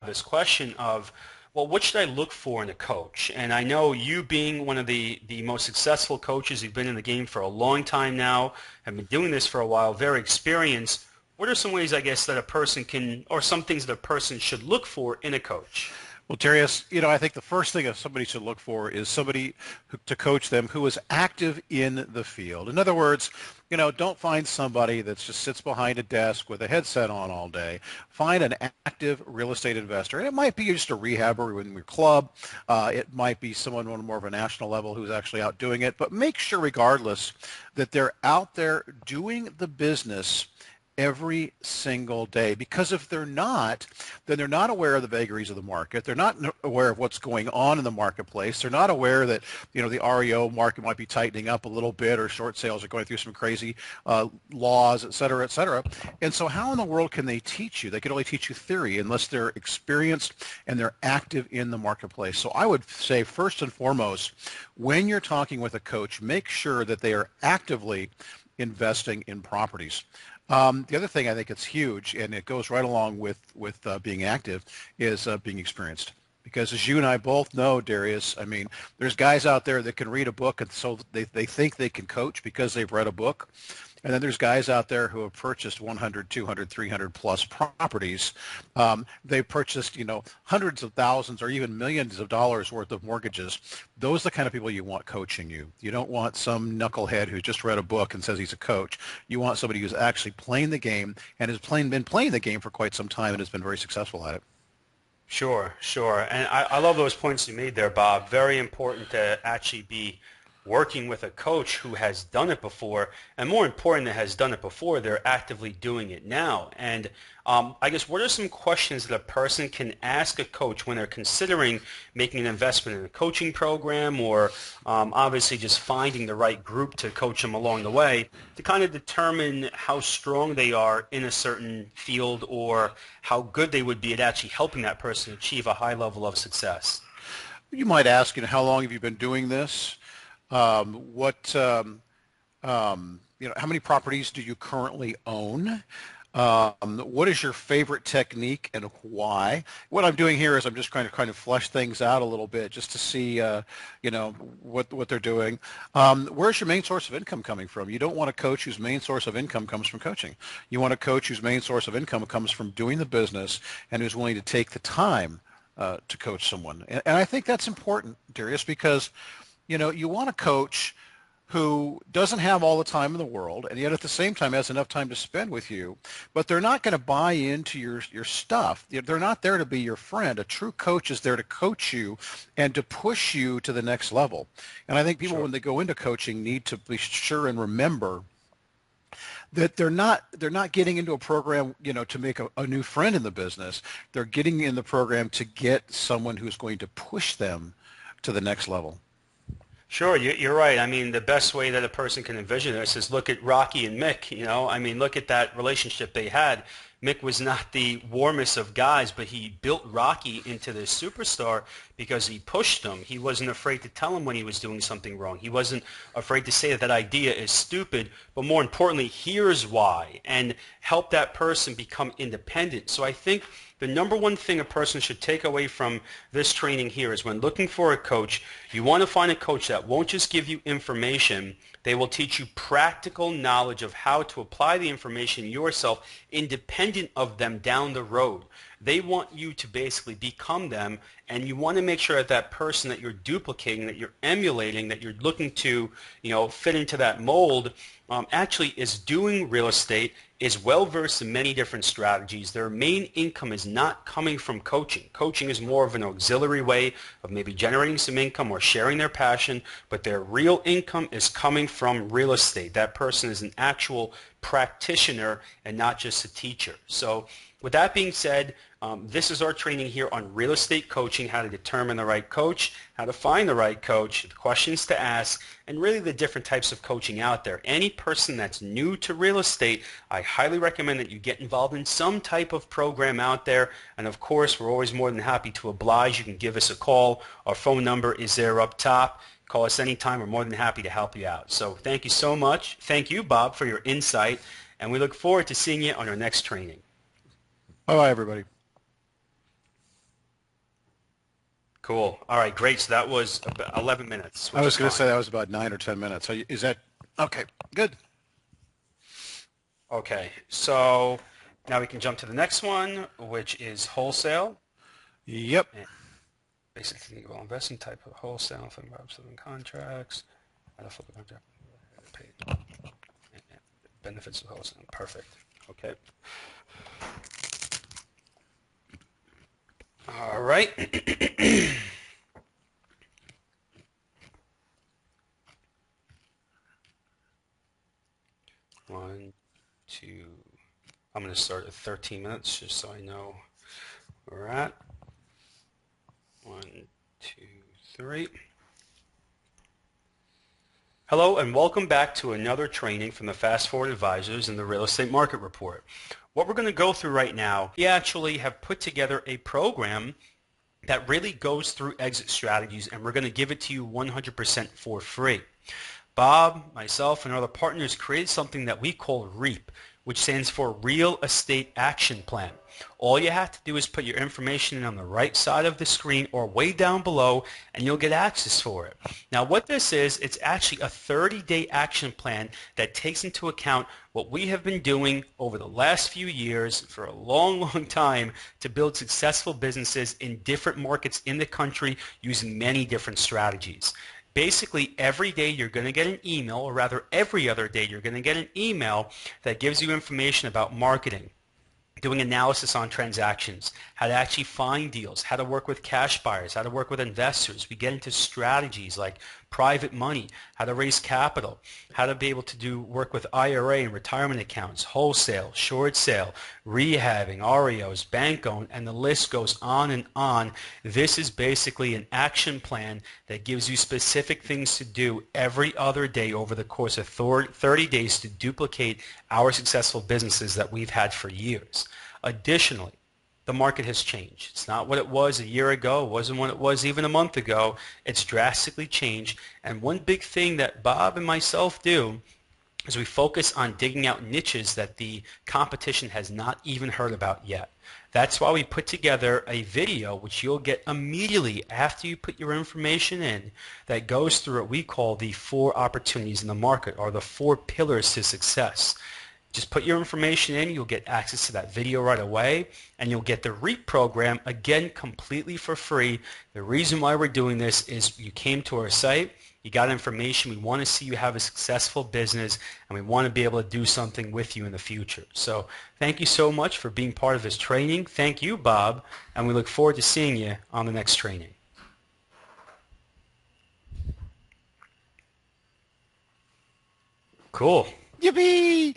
this question of, well, what should I look for in a coach? And I know you being one of the most successful coaches, you've been in the game for a long time now, have been doing this for a while, very experienced. What are some ways, I guess, that a person can, or some things that a person should look for in a coach? Well, Darius, I think the first thing that somebody should look for is somebody to coach them who is active in the field. In other words, don't find somebody that just sits behind a desk with a headset on all day. Find an active real estate investor. And it might be just a rehabber in your club. It might be someone on more of a national level who's actually out doing it. But make sure, regardless, that they're out there doing the business every single day, because if they're not, then they're not aware of the vagaries of the market. They're not aware of what's going on in the marketplace. They're not aware that the REO market might be tightening up a little bit, or short sales are going through some crazy laws, et cetera, et cetera. And so how in the world can they teach you? They can only teach you theory unless they're experienced and they're active in the marketplace. So I would say, first and foremost, when you're talking with a coach, make sure that they are actively investing in properties. The other thing I think it's huge, and it goes right along with being active, is being experienced. Because as you and I both know, Darius, I mean, there's guys out there that can read a book, and so they think they can coach because they've read a book. And then there's guys out there who have purchased 100, 200, 300 plus properties. They've purchased, hundreds of thousands or even millions of dollars worth of mortgages. Those are the kind of people you want coaching you. You don't want some knucklehead who just read a book and says he's a coach. You want somebody who's actually playing the game and has been playing the game for quite some time and has been very successful at it. Sure, sure. And I love those points you made there, Bob. Very important to actually be working with a coach who has done it before, and more important, that has done it before, they're actively doing it now. And I guess, what are some questions that a person can ask a coach when they're considering making an investment in a coaching program, or obviously just finding the right group to coach them along the way, to kind of determine how strong they are in a certain field, or how good they would be at actually helping that person achieve a high level of success? You might ask, how long have you been doing this? What how many properties do you currently own? What is your favorite technique and why? What I'm doing here is I'm just trying to kind of flesh things out a little bit just to see, what they're doing. Where's your main source of income coming from? You don't want a coach whose main source of income comes from coaching. You want a coach whose main source of income comes from doing the business and who's willing to take the time to coach someone. And I think that's important, Darius, because you want a coach who doesn't have all the time in the world, and yet at the same time has enough time to spend with you, but they're not going to buy into your stuff. They're not there to be your friend. A true coach is there to coach you and to push you to the next level. And I think people, Sure. when they go into coaching, need to be sure and remember that they're not getting into a program, to make a new friend in the business. They're getting in the program to get someone who's going to push them to the next level. Sure, you're right. I mean, the best way that a person can envision this is look at Rocky and Mick, I mean, look at that relationship they had. Mick was not the warmest of guys, but he built Rocky into this superstar because he pushed him. He wasn't afraid to tell him when he was doing something wrong. He wasn't afraid to say that that idea is stupid, but more importantly, here's why, and help that person become independent. So I think the number one thing a person should take away from this training here is, when looking for a coach, you want to find a coach that won't just give you information. They will teach you practical knowledge of how to apply the information yourself, independent of them down the road. They want you to basically become them, and you want to make sure that that person that you're duplicating, that you're emulating, that you're looking to, fit into that mold, actually is doing real estate, is well versed in many different strategies. Their main income is not coming from coaching. Coaching is more of an auxiliary way of maybe generating some income or sharing their passion, but their real income is coming from real estate. That person is an actual practitioner and not just a teacher. So with that being said, this is our training here on real estate coaching, how to determine the right coach, how to find the right coach, the questions to ask, and really the different types of coaching out there. Any person that's new to real estate, I highly recommend that you get involved in some type of program out there. And of course, we're always more than happy to oblige. You can give us a call. Our phone number is there up top. Call us anytime. We're more than happy to help you out. So thank you so much. Thank you, Bob, for your insight. And we look forward to seeing you on our next training. Bye-bye, everybody. Cool. All right, great. So that was about 11 minutes, I which was is going to say fine. that was about 9 or 10 minutes. So is that okay? Good. Okay, so now we can jump to the next one, which is wholesale. Yep. And basically, well, investment type of wholesale, think about selling contracts, how to flip a contract, pay, benefits of wholesale. Perfect. Okay. All right. One, two. I'm going to start at 13 minutes just so I know where we're at. One, two, three. Hello and welcome back to another training from the Fast Forward Advisors and the Real Estate Market Report. What we're going to go through right now, we actually have put together a program that really goes through exit strategies, and we're going to give it to you 100% for free. Bob, myself, and other partners created something that we call REAP, which stands for Real Estate Action Plan. All you have to do is put your information in on the right side of the screen or way down below, and you'll get access for it. Now what this is, it's actually a 30-day action plan that takes into account what we have been doing over the last few years for a long, long time to build successful businesses in different markets in the country using many different strategies. Basically, every day you're going to get an email, or rather every other day you're going to get an email that gives you information about marketing, doing analysis on transactions, how to actually find deals, how to work with cash buyers, how to work with investors. We get into strategies like private money, how to raise capital, how to be able to do work with IRA and retirement accounts, wholesale, short sale, rehabbing, REOs, bank owned, and the list goes on and on. This is basically an action plan that gives you specific things to do every other day over the course of 30 days to duplicate our successful businesses that we've had for years. Additionally, the market has changed. It's not what it was a year ago. It wasn't what it was even a month ago. It's drastically changed. And one big thing that Bob and myself do is we focus on digging out niches that the competition has not even heard about yet. That's why we put together a video which you'll get immediately after you put your information in that goes through what we call the 4 opportunities in the market, or the 4 pillars to success. Just put your information in, you'll get access to that video right away, and you'll get the REAP program, again, completely for free. The reason why we're doing this is you came to our site, you got information, we want to see you have a successful business, and we want to be able to do something with you in the future. So thank you so much for being part of this training. Thank you, Bob, and we look forward to seeing you on the next training. Cool. Yippee!